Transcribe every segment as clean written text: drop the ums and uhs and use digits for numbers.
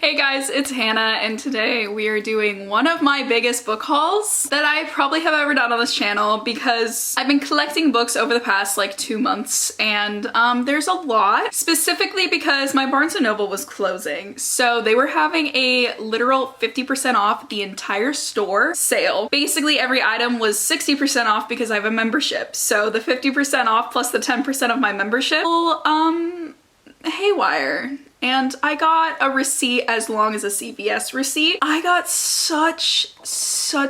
Hey guys, it's Hannah, and today we are doing one of my biggest book hauls that I probably have ever done on this channel because I've been collecting books over the past like 2 months, and there's a lot, specifically because my Barnes & Noble was closing. So they were having a literal 50% off the entire store sale. Basically every item was 60% off because I have a membership. So the 50% off plus the 10% of my membership will, haywire. And I got a receipt as long as a CVS receipt. I got such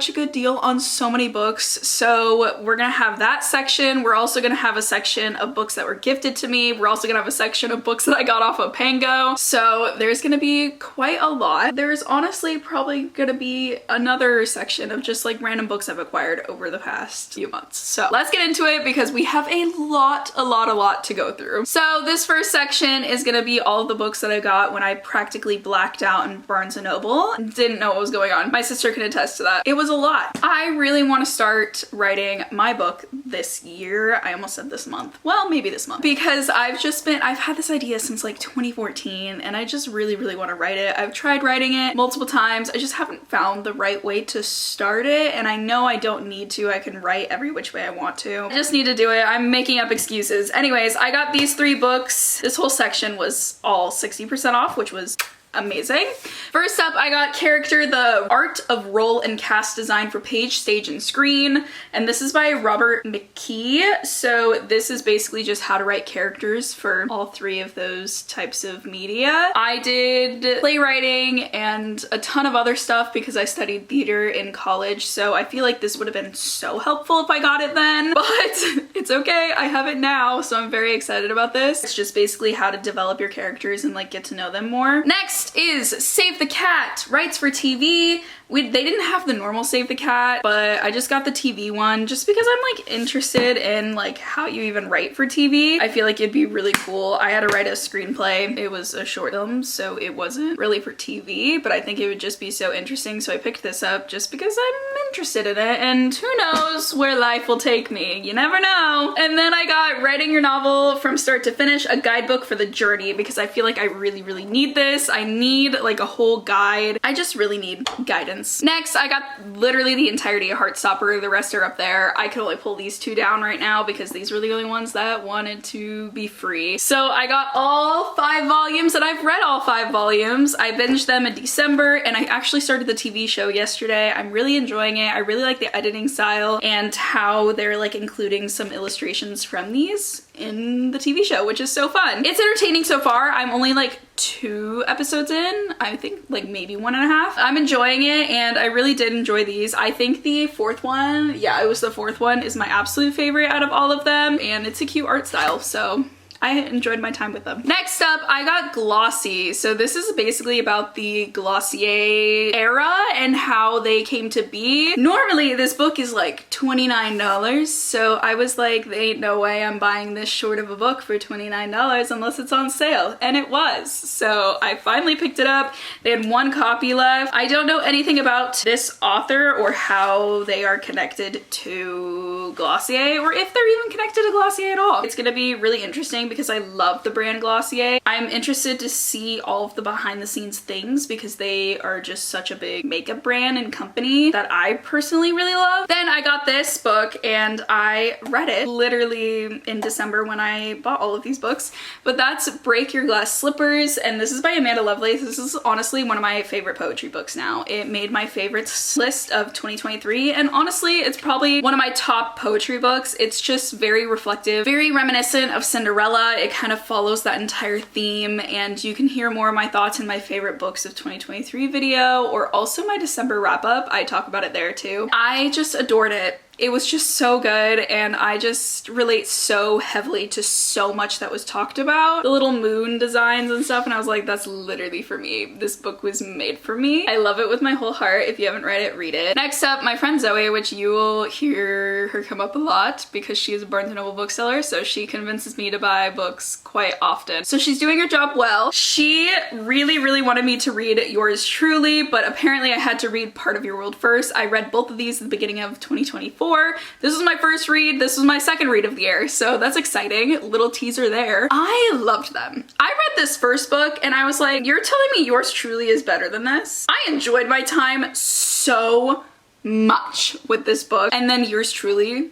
a good deal on so many books. So we're gonna have that section. We're also gonna have a section of books that were gifted to me. We're also gonna have a section of books that I got off of Pango. So there's gonna be quite a lot. There's honestly probably gonna be another section of just like random books I've acquired over the past few months. So let's get into it because we have a lot to go through. So this first section is gonna be all of the books that I got when I practically blacked out in Barnes & Noble. Didn't know what was going on. My sister can attest to that. It was a lot. I really want to start writing my book this year. I almost said this month. Well, maybe this month. Because I've had this idea since like 2014 and I just really want to write it. I've tried writing it multiple times. I just haven't found the right way to start it, and I know I don't need to. I can write every which way I want to. I just need to do it. I'm making up excuses. Anyways, I got these 3 books. This whole section was all 60% off, which was amazing. First up, I got Character, the Art of Role and Cast Design for Page, Stage, and Screen. And this is by Robert McKee. So this is basically just how to write characters for all 3 of those types of media. I did playwriting and a ton of other stuff because I studied theater in college. So I feel like this would have been so helpful if I got it then, but it's okay. I have it now. So I'm very excited about this. It's just basically how to develop your characters and like get to know them more. Next is Save the Cat, Writes for TV. They didn't have the normal Save the Cat, but I just got the TV one just because I'm like interested in like how you even write for TV. I feel like it'd be really cool. I had to write a screenplay. It was a short film, so it wasn't really for TV, but I think it would just be so interesting. So I picked this up just because I'm interested in it, and who knows where life will take me. You never know. And then I got Writing Your Novel from Start to Finish, a guidebook for the journey, because I feel like I really need this. I need like a whole guide. I just really need guidance. Next, I got literally the entirety of Heartstopper. The rest are up there. I could only pull these 2 down right now because these were the only ones that wanted to be free. So I got all 5 volumes, and I've read all 5 volumes. I binged them in December, and I actually started the TV show yesterday. I'm really enjoying it. I really like the editing style and how they're like including some illustrations from these in the TV show, which is so fun. It's entertaining so far. I'm only like 2 episodes in, I think like maybe 1.5. I'm enjoying it, and I really did enjoy these. I think the 4th one, yeah, it was the 4th one, is my absolute favorite out of all of them, and it's a cute art style, so I enjoyed my time with them. Next up, I got Glossy. So this is basically about the Glossier era and how they came to be. Normally, this book is like $29, so I was like, there ain't no way I'm buying this short of a book for $29 unless it's on sale, and it was. So I finally picked it up. They had 1 copy left. I don't know anything about this author or how they are connected to Glossier, or if they're even connected to Glossier at all. It's gonna be really interesting because I love the brand Glossier. I'm interested to see all of the behind the scenes things because they are just such a big makeup brand and company that I personally really love. Then I got this book and I read it literally in December when I bought all of these books, but that's Break Your Glass Slippers, and this is by Amanda Lovelace. This is honestly one of my favorite poetry books now. It made my favorites list of 2023, and honestly it's probably one of my top poetry books. It's just very reflective, very reminiscent of Cinderella. It kind of follows that entire theme, and you can hear more of my thoughts in my favorite books of 2023 video, or also my December wrap up. I talk about it there too. I just adored it. It was just so good, and I just relate so heavily to so much that was talked about. The little moon designs and stuff, and I was like, that's literally for me. This book was made for me. I love it with my whole heart. If you haven't read it, read it. Next up, my friend Zoe, which you will hear her come up a lot because she is a Barnes & Noble bookseller, so she convinces me to buy books quite often. So she's doing her job well. She really wanted me to read Yours Truly, but apparently I had to read Part of Your World first. I read both of these at the beginning of 2024. before. This was my first read. This was my second read of the year. So that's exciting. Little teaser there. I loved them. I read this first book and I was like, you're telling me yours truly is better than this? I enjoyed my time so much with this book. And then yours truly,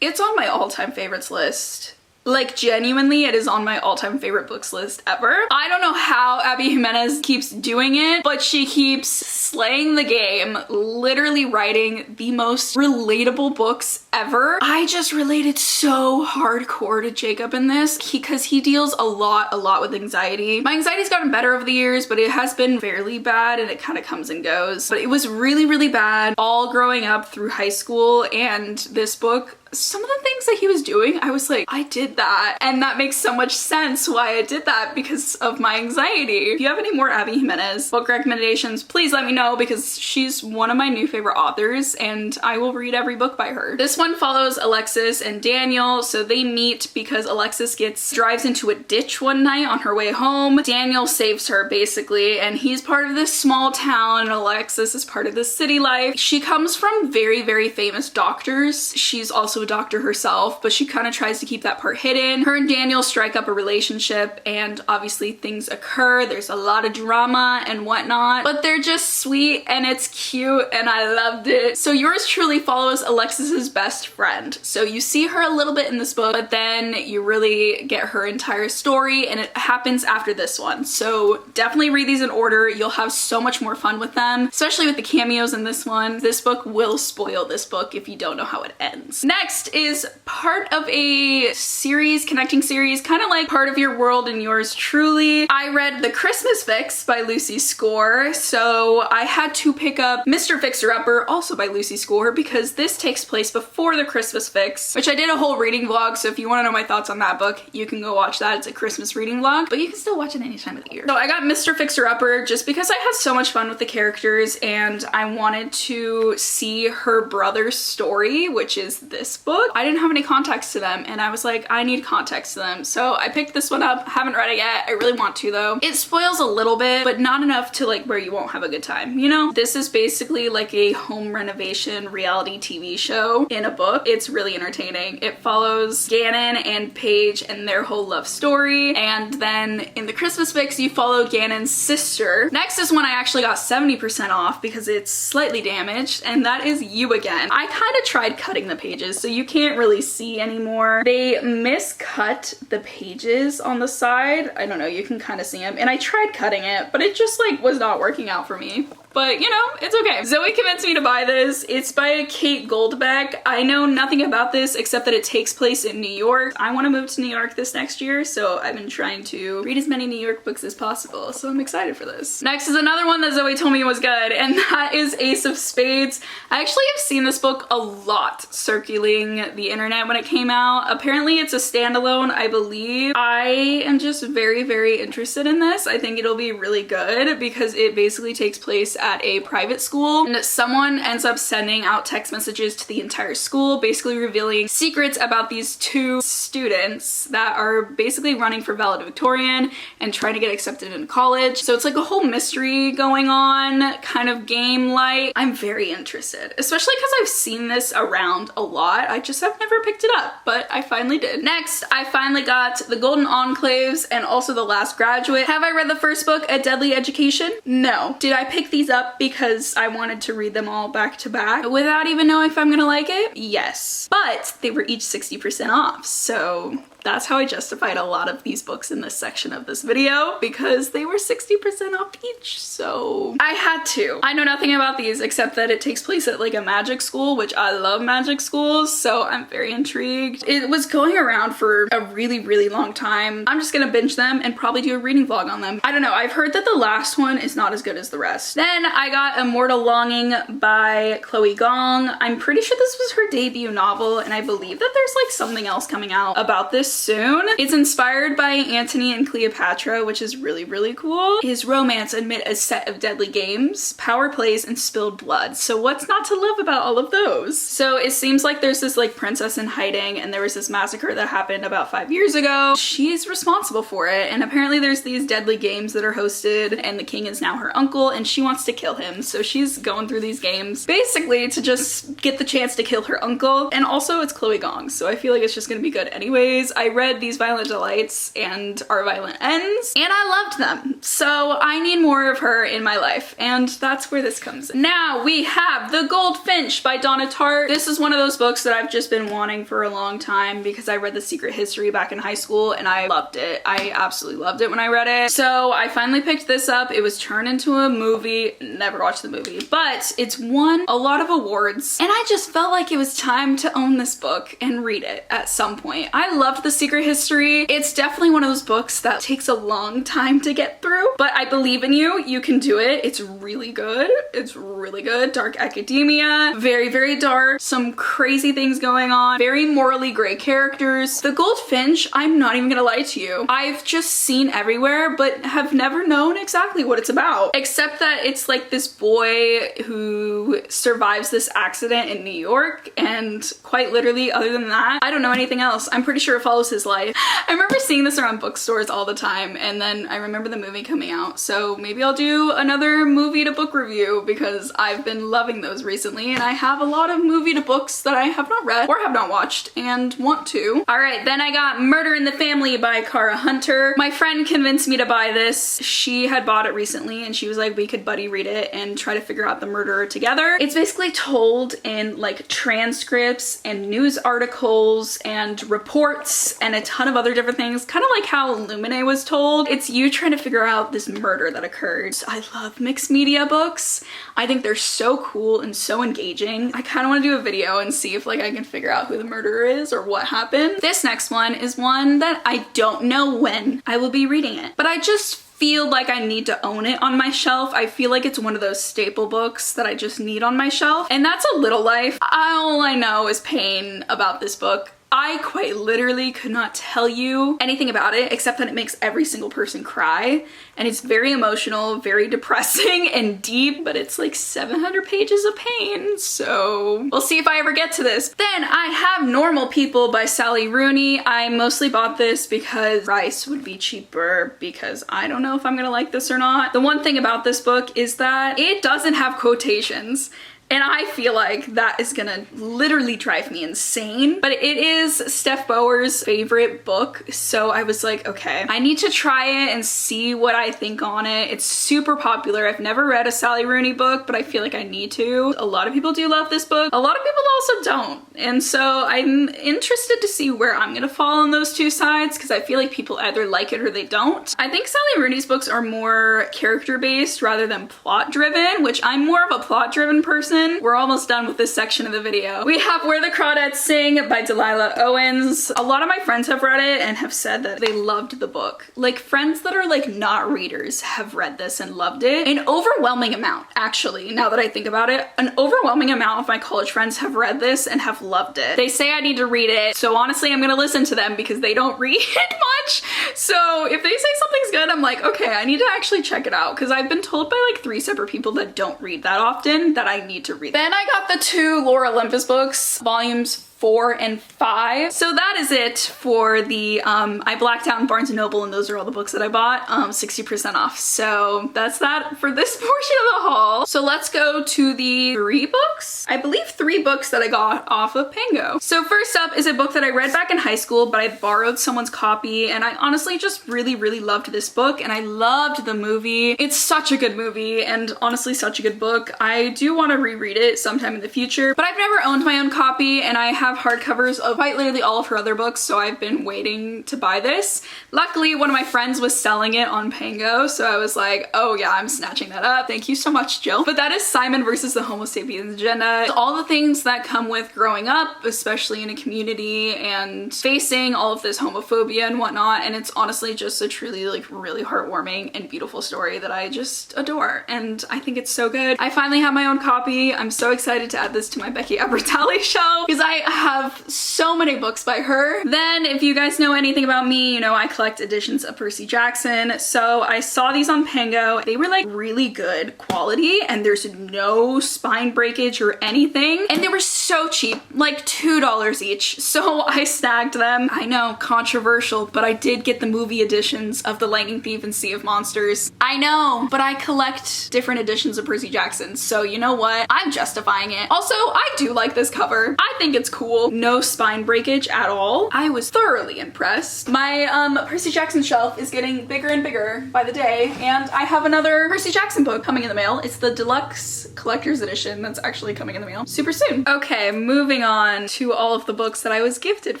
it's on my all-time favorites list. Like, genuinely, it is on my all-time favorite books list ever. I don't know how Abby Jimenez keeps doing it, but she keeps slaying the game, literally writing the most relatable books ever. I just related so hardcore to Jacob in this because he deals a lot with anxiety. My anxiety's gotten better over the years, but it has been fairly bad and it kind of comes and goes. But it was really bad all growing up through high school, and this book, some of the things that he was doing, I was like, I did that. And that makes so much sense why I did that, because of my anxiety. If you have any more Abby Jimenez book recommendations, please let me know, because she's one of my new favorite authors and I will read every book by her. This one follows Alexis and Daniel. So they meet because Alexis drives into a ditch one night on her way home. Daniel saves her basically, and he's part of this small town and Alexis is part of this city life. She comes from very famous doctors. She's also a doctor herself, but she kind of tries to keep that part hidden. Her and Daniel strike up a relationship and obviously things occur. There's a lot of drama and whatnot, but they're just sweet and it's cute and I loved it. So yours truly follows Alexis's best friend. So you see her a little bit in this book, but then you really get her entire story, and it happens after this one. So definitely read these in order. You'll have so much more fun with them, especially with the cameos in this one. This book will spoil this book if you don't know how it ends. Next is part of a series, connecting series, kind of like Part of Your World and Yours Truly. I read The Christmas Fix by Lucy Score, so I had to pick up Mr. Fixer-Upper, also by Lucy Score, because this takes place before The Christmas Fix, which I did a whole reading vlog, so if you want to know my thoughts on that book, you can go watch that. It's a Christmas reading vlog, but you can still watch it any time of the year. So I got Mr. Fixer-Upper just because I had so much fun with the characters and I wanted to see her brother's story, which is this book. I didn't have any context to them and I was like, I need context to them. So I picked this one up. Haven't read it yet. I really want to though. It spoils a little bit, but not enough to like where you won't have a good time, you know? This is basically like a home renovation reality TV show in a book. It's really entertaining. It follows Gannon and Paige and their whole love story. And then in the Christmas Fix, you follow Gannon's sister. Next is one I actually got 70% off because it's slightly damaged, and that is You Again. I kind of tried cutting the pages, so you can't really see anymore. They miscut the pages on the side. I don't know, you can kind of see them. And I tried cutting it, but it just like was not working out for me. But you know, it's okay. Zoe convinced me to buy this. It's by Kate Goldbeck. I know nothing about this except that it takes place in New York. I want to move to New York this next year, so I've been trying to read as many New York books as possible, so I'm excited for this. Next is another one that Zoe told me was good, and that is Ace of Spades. I actually have seen this book a lot circulating the internet when it came out. Apparently it's a standalone, I believe. I am just very interested in this. I think it'll be really good because it basically takes place at a private school and someone ends up sending out text messages to the entire school, basically revealing secrets about these two students that are basically running for valedictorian and trying to get accepted into college. So it's like a whole mystery going on, kind of game-like. I'm very interested, especially because I've seen this around a lot. I just have never picked it up, but I finally did. Next, I finally got The Golden Enclaves and also The Last Graduate. Have I read the first book, A Deadly Education? No. Did I pick these up because I wanted to read them all back to back without even knowing if I'm gonna like it? Yes. But they were each 60% off, so that's how I justified a lot of these books in this section of this video, because they were 60% off each, so I had to. I know nothing about these except that it takes place at like a magic school, which I love magic schools, so I'm very intrigued. It was going around for a really long time. I'm just gonna binge them and probably do a reading vlog on them. I don't know, I've heard that the last one is not as good as the rest. Then I got Immortal Longing by Chloe Gong. I'm pretty sure this was her debut novel, and I believe that there's like something else coming out about this soon. It's inspired by Antony and Cleopatra, which is really, really cool. His romance amid a set of deadly games, power plays, and spilled blood. So what's not to love about all of those? So it seems like there's this like princess in hiding, and there was this massacre that happened about 5 years ago. She's responsible for it, and apparently there's these deadly games that are hosted, and the king is now her uncle, and she wants to kill him. So she's going through these games basically to just get the chance to kill her uncle. And also it's Chloe Gong, so I feel like it's just gonna be good anyways. I read These Violent Delights and Our Violent Ends, and I loved them. So I need more of her in my life, and that's where this comes in. Now we have The Goldfinch by Donna Tartt. This is one of those books that I've just been wanting for a long time because I read The Secret History back in high school and I loved it. I absolutely loved it when I read it. So I finally picked this up. It was turned into a movie. Never watched the movie, but it's won a lot of awards, and I just felt like it was time to own this book and read it at some point. I loved The Secret History. It's definitely one of those books that takes a long time to get through, but I believe in you. You can do it. It's really good. It's really good. Dark academia, very, very dark, some crazy things going on, very morally gray characters. The Goldfinch, I'm not even gonna lie to you, I've just seen everywhere but have never known exactly what it's about, except that it's like this boy who survives this accident in New York, and quite literally other than that I don't know anything else. I'm pretty sure it follows his life. I remember seeing this around bookstores all the time, and then I remember the movie coming out, so maybe I'll do another movie to book review because I've been loving those recently, and I have a lot of movie to books that I have not read or have not watched and want to. Alright, then I got Murder in the Family by Cara Hunter. My friend convinced me to buy this. She had bought it recently and she was like, we could buddy read it and try to figure out the murderer together. It's basically told in like transcripts and news articles and reports and a ton of other different things, kind of like how Illuminae was told. It's you trying to figure out this murder that occurred. I love mixed media books. I think they're so cool and so engaging. I kind of want to do a video and see if like I can figure out who the murderer is or what happened. This next one is one that I don't know when I will be reading it, but I just feel like I need to own it on my shelf. I feel like it's one of those staple books that I just need on my shelf, and that's A Little Life. All I know is pain about this book. I quite literally could not tell you anything about it except that it makes every single person cry, and it's very emotional, very depressing and deep, but it's like 700 pages of pain, so we'll see if I ever get to this. Then I have Normal People by Sally Rooney. I mostly bought this because price would be cheaper because I don't know if I'm gonna like this or not. The one thing about this book is that it doesn't have quotations, and I feel like that is gonna literally drive me insane. But it is Steph Bower's favorite book, so I was like, okay, I need to try it and see what I think on it. It's super popular. I've never read a Sally Rooney book, but I feel like I need to. A lot of people do love this book. A lot of people also don't. And so I'm interested to see where I'm gonna fall on those two sides, because I feel like people either like it or they don't. I think Sally Rooney's books are more character-based rather than plot-driven, which I'm more of a plot-driven person. We're almost done with this section of the video. We have Where the Crawdads Sing by Delilah Owens. A lot of my friends have read it and have said that they loved the book. Like, friends that are like not readers have read this and loved it. An overwhelming amount, actually, now that I think about it, an overwhelming amount of my college friends have read this and have loved it. They say I need to read it, so honestly I'm gonna listen to them because they don't read much. So if they say something's good, I'm like, okay, I need to actually check it out, because I've been told by like 3 separate people that don't read that often that I need to read. Then I got the 2 Laura Olympus books, volumes 4 and 5. So that is it for the, I blacked out in Barnes & Noble, and those are all the books that I bought, 60% off. So that's that for this portion of the haul. So let's go to the 3 books. I believe 3 books that I got off of Pango. So first up is a book that I read back in high school, but I borrowed someone's copy, and I honestly just really, really loved this book, and I loved the movie. It's such a good movie, and honestly such a good book. I do want to reread it sometime in the future, but I've never owned my own copy, and I have hardcovers of quite literally all of her other books, so I've been waiting to buy this. Luckily, one of my friends was selling it on Pango, so I was like, oh yeah, I'm snatching that up. Thank you so much, Jill. But that is Simon versus the Homo sapiens agenda. All the things that come with growing up, especially in a community, and facing all of this homophobia and whatnot, and it's honestly just a truly like really heartwarming and beautiful story that I just adore, and I think it's so good. I finally have my own copy. I'm so excited to add this to my Becky Abertale shelf because I have so many books by her. Then if you guys know anything about me, you know I collect editions of Percy Jackson. So I saw these on Pango. They were like really good quality and there's no spine breakage or anything. And they were so cheap, like $2 each. So I snagged them. I know, controversial, but I did get the movie editions of The Lightning Thief and Sea of Monsters. I know, but I collect different editions of Percy Jackson. So you know what? I'm justifying it. Also, I do like this cover. I think it's cool. No spine breakage at all. I was thoroughly impressed. My Percy Jackson shelf is getting bigger and bigger by the day, and I have another Percy Jackson book coming in the mail. It's the deluxe collector's edition that's actually coming in the mail super soon. Okay, moving on to all of the books that I was gifted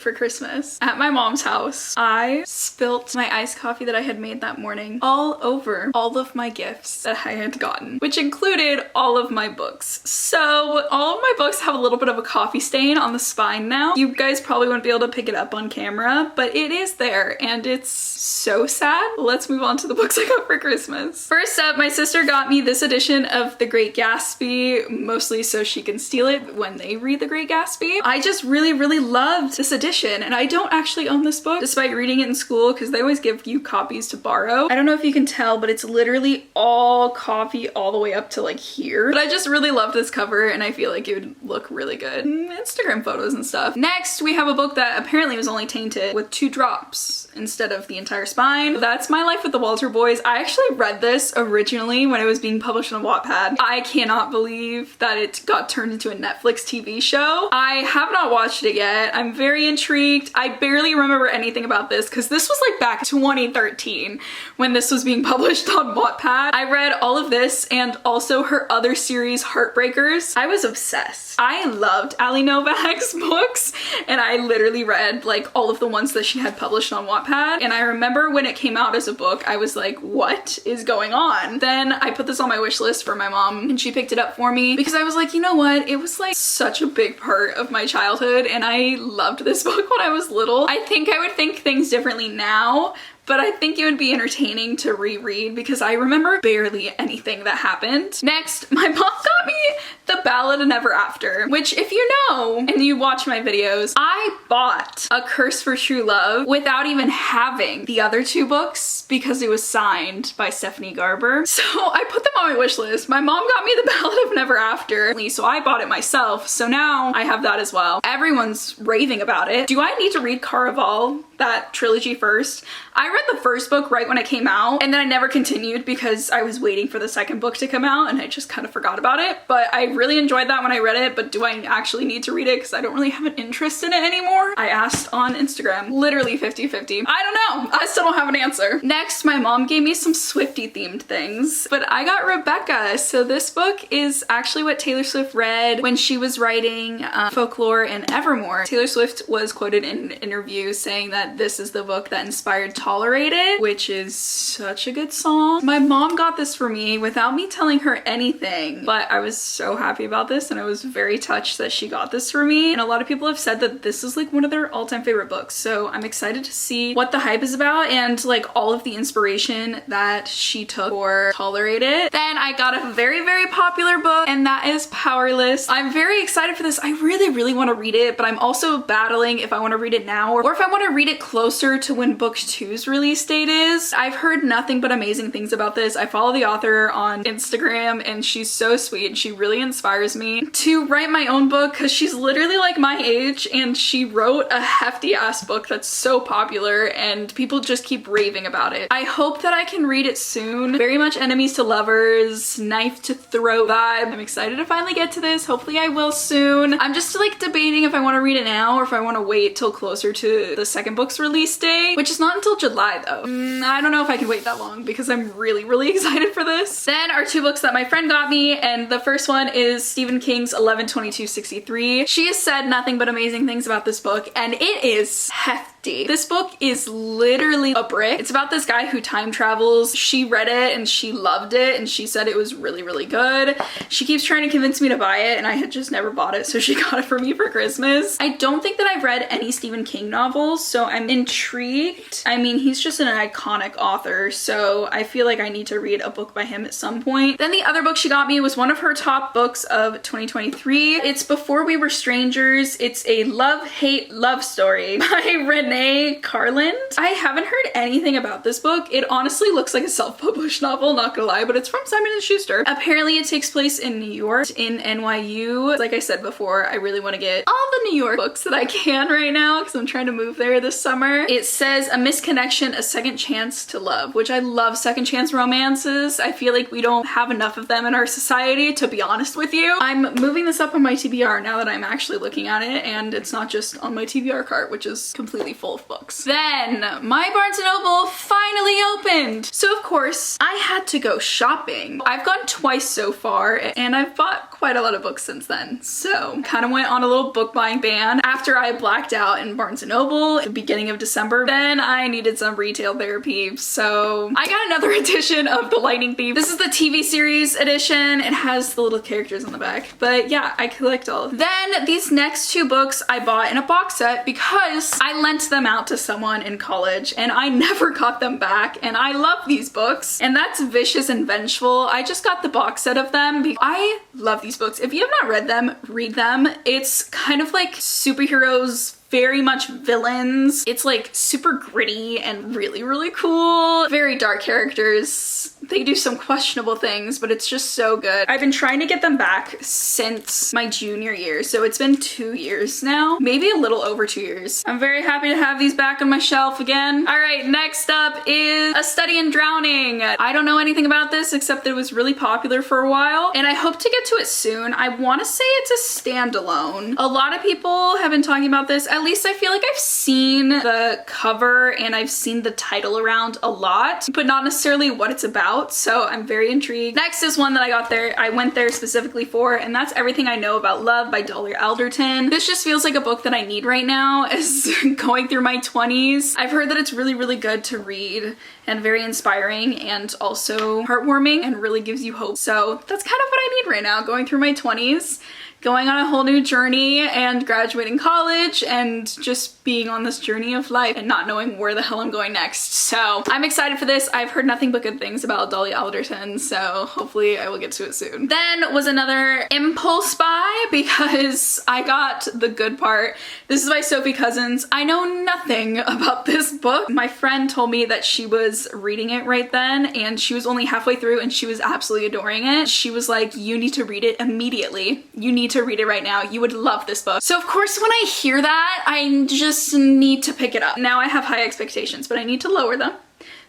for Christmas at my mom's house. I spilt my iced coffee that I had made that morning all over all of my gifts that I had gotten, which included all of my books. So all of my books have a little bit of a coffee stain on the spine now. You guys probably wouldn't be able to pick it up on camera, but it is there and it's so sad. Let's move on to the books I got for Christmas. First up, my sister got me this edition of The Great Gatsby, mostly so she can steal it when they read The Great Gatsby. I just really loved this edition, and I don't actually own this book despite reading it in school because they always give you copies to borrow. I don't know if you can tell, but it's literally all coffee all the way up to like here. But I just really love this cover and I feel like it would look really good in Instagram photos and stuff. Next, we have a book that apparently was only tainted with 2 drops instead of the entire spine. That's My Life with the Walter Boys. I actually read this originally when it was being published on Wattpad. I cannot believe that it got turned into a Netflix TV show. I have not watched it yet. I'm very intrigued. I barely remember anything about this because this was like back 2013 when this was being published on Wattpad. I read all of this and also her other series, Heartbreakers. I was obsessed. I loved Ali Novak's books and I literally read like all of the ones that she had published on Wattpad. And I remember when it came out as a book, I was like, what is going on? Then I put this on my wish list for my mom and she picked it up for me because I was like, you know what? It was like such a big part of my childhood and I loved this book when I was little. I think I would think things differently now, but I think it would be entertaining to reread because I remember barely anything that happened. Next, my mom got me The Ballad of Never After, which if you know and you watch my videos, I bought A Curse for True Love without even having the other 2 books because it was signed by Stephanie Garber. So I put them on my wish list. My mom got me The Ballad of Never After, so I bought it myself. So now I have that as well. Everyone's raving about it. Do I need to read Caraval, that trilogy, first? I read the first book right when it came out and then I never continued because I was waiting for the second book to come out and I just kind of forgot about it. But I really enjoyed that when I read it, but do I actually need to read it because I don't really have an interest in it anymore? I asked on Instagram, literally 50-50. I don't know. I still don't have an answer. Next, my mom gave me some Swiftie themed things, but I got Rebecca. So this book is actually what Taylor Swift read when she was writing Folklore and Evermore. Taylor Swift was quoted in an interview saying that this is the book that inspired Tolerated, which is such a good song. My mom got this for me without me telling her anything, but I was so happy about this and I was very touched that she got this for me. And a lot of people have said that this is like one of their all-time favorite books. So I'm excited to see what the hype is about and like all of the inspiration that she took for Tolerated. Then I got a very popular book and that is Powerless. I'm very excited for this. I really want to read it, but I'm also battling if I want to read it now or if I want to read it closer to when book 2's release date is. I've heard nothing but amazing things about this. I follow the author on Instagram and she's so sweet. She really inspires me to write my own book because she's literally like my age and she wrote a hefty ass book that's so popular and people just keep raving about it. I hope that I can read it soon. Very much enemies to lovers, knife to throat vibe. I'm excited to finally get to this. Hopefully I will soon. I'm just like debating if I want to read it now or if I want to wait till closer to the second book's release date, which is not until July though. I don't know if I can wait that long because I'm really excited for this. Then are 2 books that my friend got me, and the first one is Stephen King's 11/22/63. She has said nothing but amazing things about this book and it is hefty. hefty. This book is literally a brick. It's about this guy who time travels. She read it and she loved it and she said it was really, really good. She keeps trying to convince me to buy it and I had just never bought it, so she got it for me for Christmas. I don't think that I've read any Stephen King novels, so I'm intrigued. I mean, he's just an iconic author, so I feel like I need to read a book by him at some point. Then the other book she got me was one of her top books of 2023. It's Before We Were Strangers. It's a love-hate love story by Renee Carland. I haven't heard anything about this book. It honestly looks like a self-published novel, not gonna lie, but it's from Simon & Schuster. Apparently it takes place in New York, in NYU. Like I said before, I really want to get all the New York books that I can right now because I'm trying to move there this summer. It says a misconnection, a second chance to love, which I love second chance romances. I feel like we don't have enough of them in our society, to be honest with you. I'm moving this up on my TBR now that I'm actually looking at it, and it's not just on my TBR cart, which is completely full of books. Then my Barnes & Noble finally opened. So of course I had to go shopping. I've gone twice so far and I've bought quite a lot of books since then. So kind of went on a little book buying ban after I blacked out in Barnes & Noble at the beginning of December. Then I needed some retail therapy. So I got another edition of The Lightning Thief. This is the TV series edition. It has the little characters on the back, but yeah, I collect all of them. Then these next two books I bought in a box set because I lent them out to someone in college and I never got them back, and I love these books, and that's Vicious and Vengeful. I just got the box set of them because I love these books. If you have not read them, read them. It's kind of like superheroes, very much villains. It's like super gritty and really, really cool. Very dark characters. They do some questionable things, but it's just so good. I've been trying to get them back since my junior year, so it's been 2 years now, maybe a little over 2 years. I'm very happy to have these back on my shelf again. All right, next up is A Study in Drowning. I don't know anything about this except that it was really popular for a while, and I hope to get to it soon. I want to say it's a standalone. A lot of people have been talking about this. At least I feel like I've seen the cover and I've seen the title around a lot, but not necessarily what it's about, so I'm very intrigued. Next is one that I went there specifically for, and that's Everything I Know About Love by Dolly Alderton. This just feels like a book that I need right now as going through my 20s. I've heard that it's really, really good to read and very inspiring and also heartwarming and really gives you hope. So that's kind of what I need right now, going through my 20s. Going on a whole new journey and graduating college and just being on this journey of life and not knowing where the hell I'm going next. So I'm excited for this. I've heard nothing but good things about Dolly Alderton, so hopefully I will get to it soon. Then was another impulse buy because I got The Good Part. This is by Sophie Cousins. I know nothing about this book. My friend told me that she was reading it right then and she was only halfway through and she was absolutely adoring it. She was like, you need to read it immediately. You need to read it right now. You would love this book. So of course when I hear that, I just need to pick it up. Now I have high expectations, but I need to lower them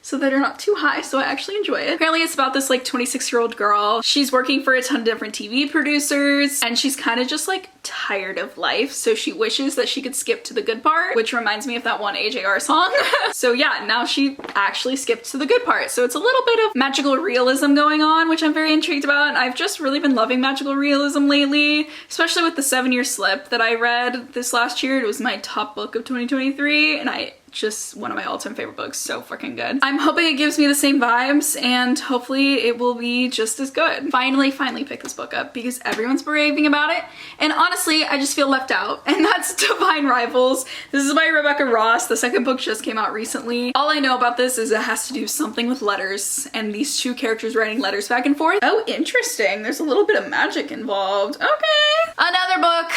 so that they're not too high, so I actually enjoy it. Apparently it's about this like 26-year-old girl. She's working for a ton of different TV producers and she's kind of just like tired of life, so she wishes that she could skip to the good part, which reminds me of that one AJR song. So yeah, now she actually skipped to the good part. So it's a little bit of magical realism going on, which I'm very intrigued about. And I've just really been loving magical realism lately, especially with the 7-Year Slip that I read this last year. It was my top book of 2023 and just one of my all-time favorite books. So freaking good. I'm hoping it gives me the same vibes and hopefully it will be just as good. Finally picked this book up because everyone's raving about it and honestly I just feel left out, and that's Divine Rivals. This is by Rebecca Ross. The second book just came out recently. All I know about this is it has to do something with letters and these two characters writing letters back and forth. Oh, interesting. There's a little bit of magic involved. Okay. Another book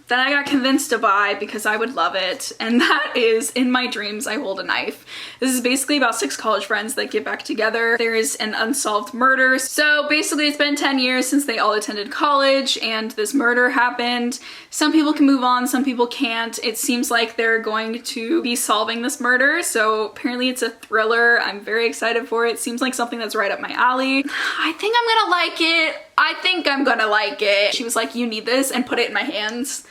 that I got convinced to buy because I would love it, and that is In My Dreams I Hold a Knife. This is basically about 6 college friends that get back together. There is an unsolved murder. So basically it's been 10 years since they all attended college and this murder happened. Some people can move on, some people can't. It seems like they're going to be solving this murder, so apparently it's a thriller. I'm very excited for it. Seems like something that's right up my alley. I think I'm gonna like it. I think I'm gonna like it. She was like, you need this, and put it in my hands.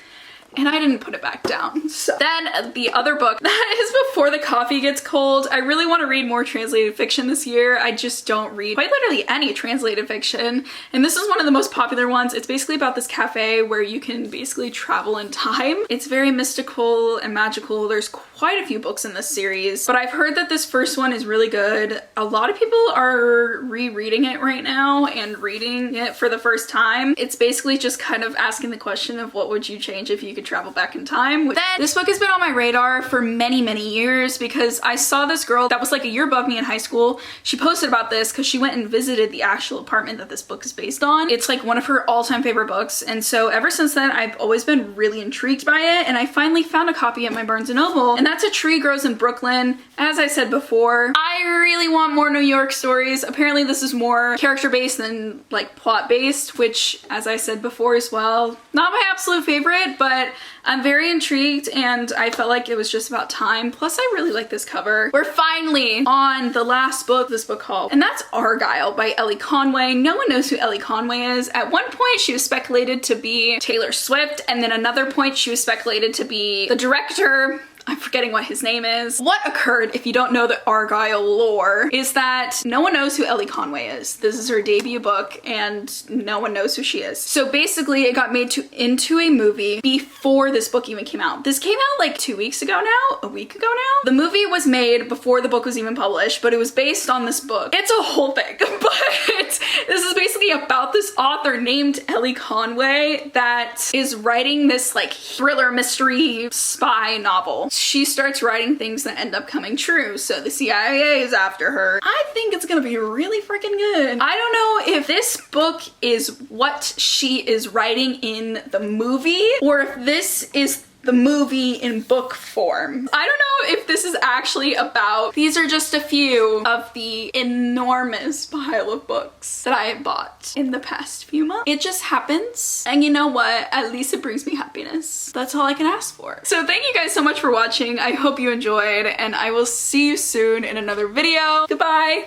and I didn't put it back down. So then the other book, that is Before the Coffee Gets Cold. I really want to read more translated fiction this year. I just don't read quite literally any translated fiction. And this is one of the most popular ones. It's basically about this cafe where you can basically travel in time. It's very mystical and magical. There's quite a few books in this series, but I've heard that this first one is really good. A lot of people are rereading it right now and reading it for the first time. It's basically just kind of asking the question of what would you change if you could travel back in time. Then this book has been on my radar for many, many years because I saw this girl that was like a year above me in high school. She posted about this because she went and visited the actual apartment that this book is based on. It's like one of her all-time favorite books, and so ever since then I've always been really intrigued by it, and I finally found a copy at my Barnes & Noble, and that's A Tree Grows in Brooklyn. As I said before, I really want more New York stories. Apparently this is more character-based than like plot-based, which, as I said before as well, not my absolute favorite, but I'm very intrigued and I felt like it was just about time. Plus I really like this cover. We're finally on the last book this book called, and that's Argyle by Ellie Conway. No one knows who Ellie Conway is. At one point she was speculated to be Taylor Swift, and then another point she was speculated to be the director. I'm forgetting what his name is. What occurred, if you don't know the Argyle lore, is that no one knows who Ellie Conway is. This is her debut book and no one knows who she is. So basically it got made into a movie before this book even came out. This came out like 2 weeks ago now? A week ago now? The movie was made before the book was even published, but it was based on this book. It's a whole thing, but this is basically about this author named Ellie Conway that is writing this like thriller mystery spy novel. She starts writing things that end up coming true, so the CIA is after her. I think it's gonna be really freaking good. I don't know if this book is what she is writing in the movie, or if this is the movie in book form. I don't know if this is actually about, these are just a few of the enormous pile of books that I have bought in the past few months. It just happens, and you know what? At least it brings me happiness. That's all I can ask for. So thank you guys so much for watching. I hope you enjoyed, and I will see you soon in another video. Goodbye!